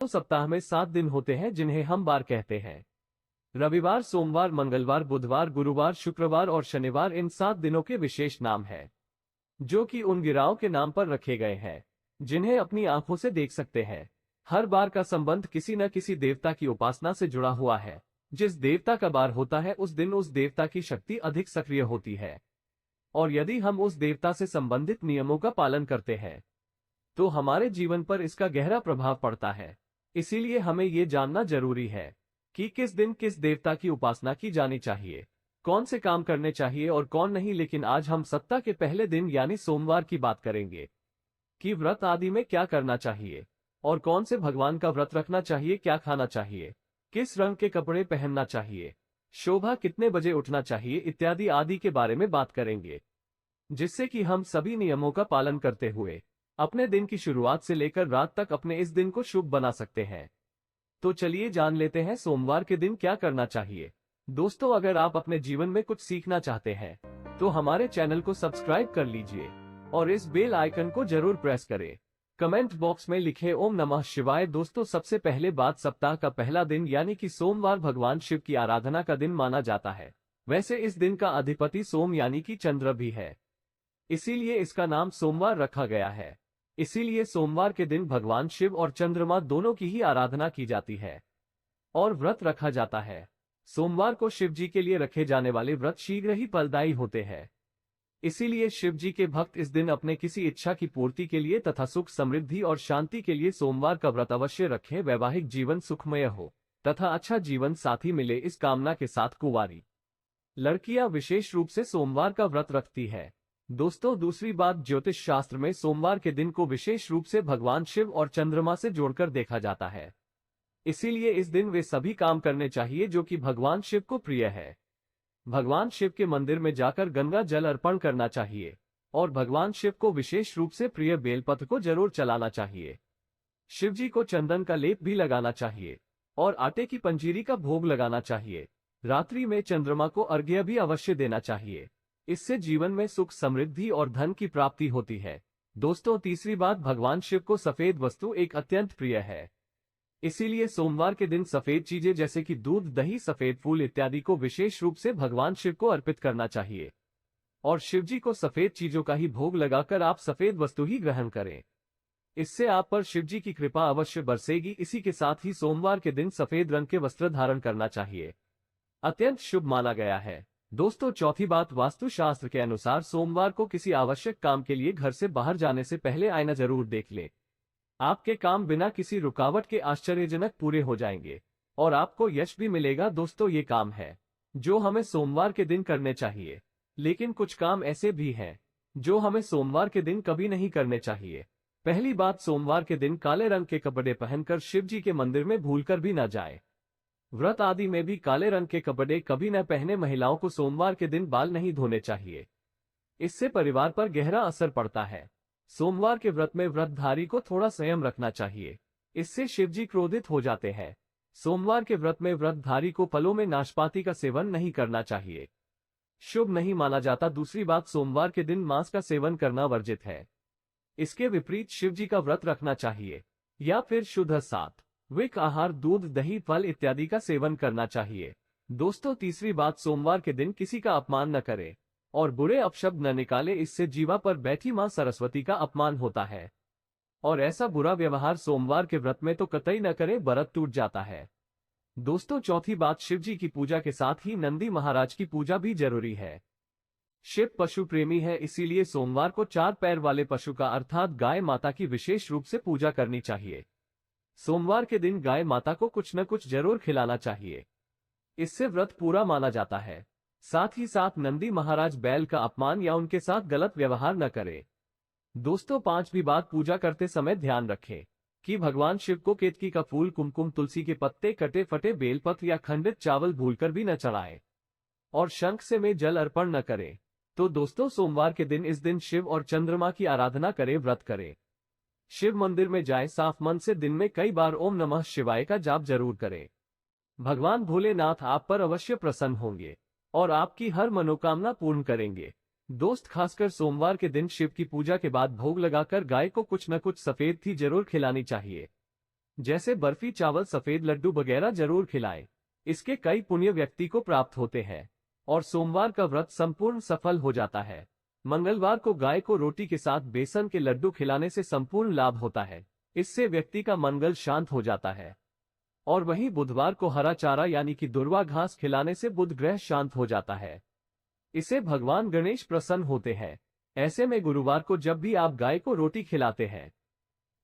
तो सप्ताह में 7 दिन होते हैं जिन्हें हम बार कहते हैं। रविवार, सोमवार, मंगलवार, बुधवार, गुरुवार, शुक्रवार और शनिवार इन 7 दिनों के विशेष नाम हैं, जो कि उन गिराओं के नाम पर रखे गए हैं जिन्हें अपनी आंखों से देख सकते हैं। हर बार का संबंध किसी न किसी देवता की उपासना से जुड़ा हुआ है। जिस देवता का बार होता है उस दिन उस देवता की शक्ति अधिक सक्रिय होती है, और यदि हम उस देवता से संबंधित नियमों का पालन करते हैं तो हमारे जीवन पर इसका गहरा प्रभाव पड़ता है। इसीलिए हमें ये जानना जरूरी है कि किस दिन किस देवता की उपासना की जानी चाहिए, कौन से काम करने चाहिए और कौन नहीं। लेकिन आज हम सप्ताह के पहले दिन यानी सोमवार की बात करेंगे कि व्रत आदि में क्या करना चाहिए और कौन से भगवान का व्रत रखना चाहिए, क्या खाना चाहिए, किस रंग के कपड़े पहनना चाहिए, शोभा कितने बजे उठना चाहिए इत्यादि आदि के बारे में बात करेंगे, जिससे कि हम सभी नियमों का पालन करते हुए अपने दिन की शुरुआत से लेकर रात तक अपने इस दिन को शुभ बना सकते हैं। तो चलिए जान लेते हैं सोमवार के दिन क्या करना चाहिए। दोस्तों, अगर आप अपने जीवन में कुछ सीखना चाहते हैं तो हमारे चैनल को सब्सक्राइब कर लीजिए और इस बेल आइकन को जरूर प्रेस करें। कमेंट बॉक्स में लिखे ओम नमः शिवाय। दोस्तों, सबसे पहले बात, सप्ताह का पहला दिन यानी कि सोमवार भगवान शिव की आराधना का दिन माना जाता है। वैसे इस दिन का अधिपति सोम यानी कि चंद्र भी है, इसीलिए इसका नाम सोमवार रखा गया है। इसीलिए सोमवार के दिन भगवान शिव और चंद्रमा दोनों की ही आराधना की जाती है और व्रत रखा जाता है। सोमवार को शिव जी के लिए रखे जाने वाले व्रत शीघ्र ही फलदायी होते हैं। इसीलिए शिव जी के भक्त इस दिन अपने किसी इच्छा की पूर्ति के लिए तथा सुख, समृद्धि और शांति के लिए सोमवार का व्रत अवश्य रखें। वैवाहिक जीवन सुखमय हो तथा अच्छा जीवन साथी मिले, इस कामना के साथ कुंवारी लड़कियां विशेष रूप से सोमवार का व्रत रखती है। दोस्तों, दूसरी बात, ज्योतिष शास्त्र में सोमवार के दिन को विशेष रूप से भगवान शिव और चंद्रमा से जोड़कर देखा जाता है। इसीलिए इस दिन वे सभी काम करने चाहिए जो कि भगवान शिव को प्रिय है। भगवान शिव के मंदिर में जाकर गंगा जल अर्पण करना चाहिए और भगवान शिव को विशेष रूप से प्रिय बेलपत्र को जरूर चलाना चाहिए। शिव जी को चंदन का लेप भी लगाना चाहिए और आटे की पंजीरी का भोग लगाना चाहिए। रात्रि में चंद्रमा को अर्घ्य भी अवश्य देना चाहिए। इससे जीवन में सुख, समृद्धि और धन की प्राप्ति होती है। दोस्तों, तीसरी बात, भगवान शिव को सफेद वस्तु एक अत्यंत प्रिय है। इसीलिए सोमवार के दिन सफेद चीजें जैसे कि दूध, दही, सफेद फूल इत्यादि को विशेष रूप से भगवान शिव को अर्पित करना चाहिए और शिव जी को सफेद चीजों का ही भोग लगाकर आप सफेद वस्तु ही ग्रहण करें। इससे आप पर शिव जी की कृपा अवश्य बरसेगी। इसी के साथ ही सोमवार के दिन सफेद रंग के वस्त्र धारण करना चाहिए, अत्यंत शुभ माना गया है। दोस्तों, चौथी बात, वास्तुशास्त्र के अनुसार सोमवार को किसी आवश्यक काम के लिए घर से बाहर जाने से पहले आईना जरूर देख लें। आपके काम बिना किसी रुकावट के आश्चर्यजनक पूरे हो जाएंगे और आपको यश भी मिलेगा। दोस्तों, ये काम है जो हमें सोमवार के दिन करने चाहिए, लेकिन कुछ काम ऐसे भी हैं जो हमें सोमवार के दिन कभी नहीं करने चाहिए। पहली बात, सोमवार के दिन काले रंग के कपड़े पहनकर शिव जी के मंदिर में भूलकर भी न जाए। व्रत आदि में भी काले रंग के कपड़े कभी न पहने। महिलाओं को सोमवार के दिन बाल नहीं धोने चाहिए, इससे परिवार पर गहरा असर पड़ता है। सोमवार के व्रत में व्रतधारी को थोड़ा संयम रखना चाहिए, इससे शिव जी क्रोधित हो जाते हैं। सोमवार के व्रत में व्रतधारी को फलों में नाशपाती का सेवन नहीं करना चाहिए, शुभ नहीं माना जाता। दूसरी बात, सोमवार के दिन मांस का सेवन करना वर्जित है। इसके विपरीत शिव जी का व्रत रखना चाहिए या फिर शुद्ध सात्विक आहार, दूध, दही, फल इत्यादि का सेवन करना चाहिए। दोस्तों, तीसरी बात, सोमवार के दिन किसी का अपमान न करें और बुरे अपशब्द न निकाले, इससे जीवा पर बैठी मां सरस्वती का अपमान होता है और ऐसा बुरा व्यवहार सोमवार के व्रत में तो कतई न करें, व्रत टूट जाता है। दोस्तों, चौथी बात, शिव जी की पूजा के साथ ही नंदी महाराज की पूजा भी जरूरी है। शिव पशु प्रेमी है, इसीलिए सोमवार को 4 पैर वाले पशु का अर्थात गाय माता की विशेष रूप से पूजा करनी चाहिए। सोमवार के दिन गाय माता को कुछ न कुछ जरूर खिलाना चाहिए, इससे व्रत पूरा माना जाता है। साथ ही साथ नंदी महाराज बैल का अपमान या उनके साथ गलत व्यवहार न करें। दोस्तों, पांचवी बात, पूजा करते समय ध्यान रखें कि भगवान शिव को केतकी का फूल, कुमकुम, तुलसी के पत्ते, कटे फटे बेलपत्र या खंडित चावल भूलकर भी न चढ़ाएं और शंख से में जल अर्पण न करें। तो दोस्तों, सोमवार के दिन इस दिन शिव और चंद्रमा की आराधना करें, व्रत करें, शिव मंदिर में जाएं, साफ मन से दिन में कई बार ओम नमः शिवाय का जाप जरूर करें। भगवान भोलेनाथ आप पर अवश्य प्रसन्न होंगे और आपकी हर मनोकामना पूर्ण करेंगे। दोस्त, खासकर सोमवार के दिन शिव की पूजा के बाद भोग लगाकर गाय को कुछ न कुछ सफेद थी जरूर खिलानी चाहिए, जैसे बर्फी, चावल, सफेद लड्डू वगैरह जरूर खिलाएं। इसके कई पुण्य व्यक्ति को प्राप्त होते हैं और सोमवार का व्रत संपूर्ण सफल हो जाता है। मंगलवार को गाय को रोटी के साथ बेसन के लड्डू खिलाने से संपूर्ण लाभ होता है। इससे व्यक्ति का मंगल शांत हो जाता है। और वहीं बुधवार को हरा चारा यानी कि दुर्वा घास खिलाने से बुध ग्रह शांत हो जाता है। इससे भगवान गणेश प्रसन्न होते हैं। ऐसे में गुरुवार को जब भी आप गाय को रोटी खिलाते हैं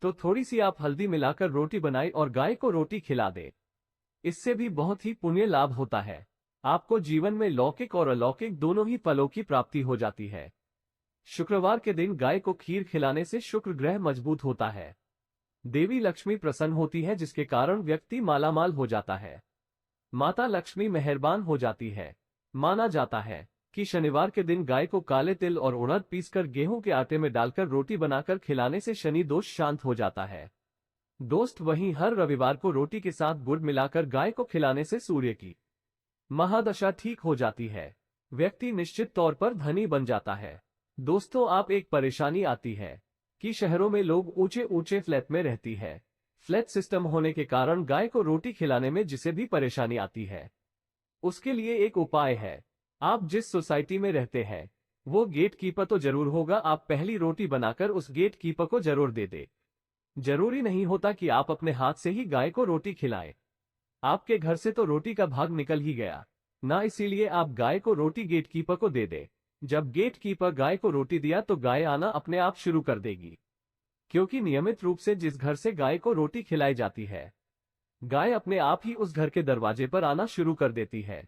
तो थोड़ी सी आप हल्दी मिलाकर रोटी बनाएं और गाय को रोटी खिला दें। इससे भी बहुत ही पुण्य लाभ होता है। आपको जीवन में लौकिक और अलौकिक दोनों ही फलों की प्राप्ति हो जाती है। शुक्रवार के दिन गाय को खीर खिलाने से शुक्र ग्रह मजबूत होता है। देवी लक्ष्मी प्रसन्न होती है, जिसके कारण व्यक्ति मालामाल हो जाता है। माता लक्ष्मी मेहरबान हो जाती है। माना जाता है कि शनिवार के दिन गाय को काले तिल और उड़द पीसकर गेहूं के आटे में डालकर रोटी बनाकर खिलाने से शनि दोष शांत हो जाता है। दोस्त, वहीं हर रविवार को रोटी के साथ गुड़ मिलाकर गाय को खिलाने से सूर्य की महादशा ठीक हो जाती है। व्यक्ति निश्चित तौर पर धनी बन जाता है। दोस्तों, आप एक परेशानी आती है कि शहरों में लोग ऊंचे ऊंचे फ्लैट में रहती है। फ्लैट सिस्टम होने के कारण गाय को रोटी खिलाने में जिसे भी परेशानी आती है, उसके लिए एक उपाय है। आप जिस सोसाइटी में रहते हैं वो गेट कीपर तो जरूर होगा। आप पहली रोटी बनाकर उस गेट कीपर को जरूर दे दे। जरूरी नहीं होता कि आप अपने हाथ से ही गाय को रोटी खिलाएं। आपके घर से तो रोटी का भाग निकल ही गया ना, इसीलिए आप गाय को रोटी गेट कीपर को दे दे। जब गेट कीपर गाय को रोटी दिया तो गाय आना अपने आप शुरू कर देगी, क्योंकि नियमित रूप से जिस घर से गाय को रोटी खिलाई जाती है, गाय अपने आप ही उस घर के दरवाजे पर आना शुरू कर देती है।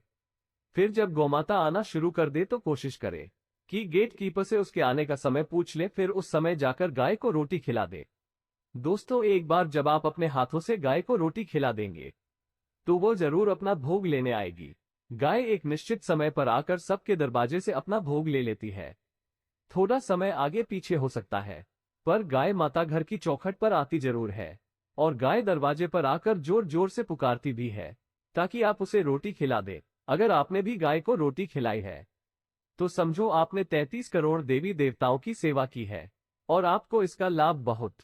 फिर जब गौमाता आना शुरू कर दे तो कोशिश करे कि गेट कीपर से उसके आने का समय पूछ ले, फिर उस समय जाकर गाय को रोटी खिला दे। दोस्तों, एक बार जब आप अपने हाथों से गाय को रोटी खिला देंगे तो वो जरूर अपना भोग लेने आएगी। गाय एक निश्चित समय पर आकर सबके दरवाजे से अपना भोग ले लेती है। थोड़ा समय आगे पीछे हो सकता है, पर गाय माता घर की चौखट पर आती जरूर है और गाय दरवाजे पर आकर जोर जोर से पुकारती भी है ताकि आप उसे रोटी खिला दे। अगर आपने भी गाय को रोटी खिलाई है तो समझो आपने 33 करोड़ देवी देवताओं की सेवा की है और आपको इसका लाभ बहुत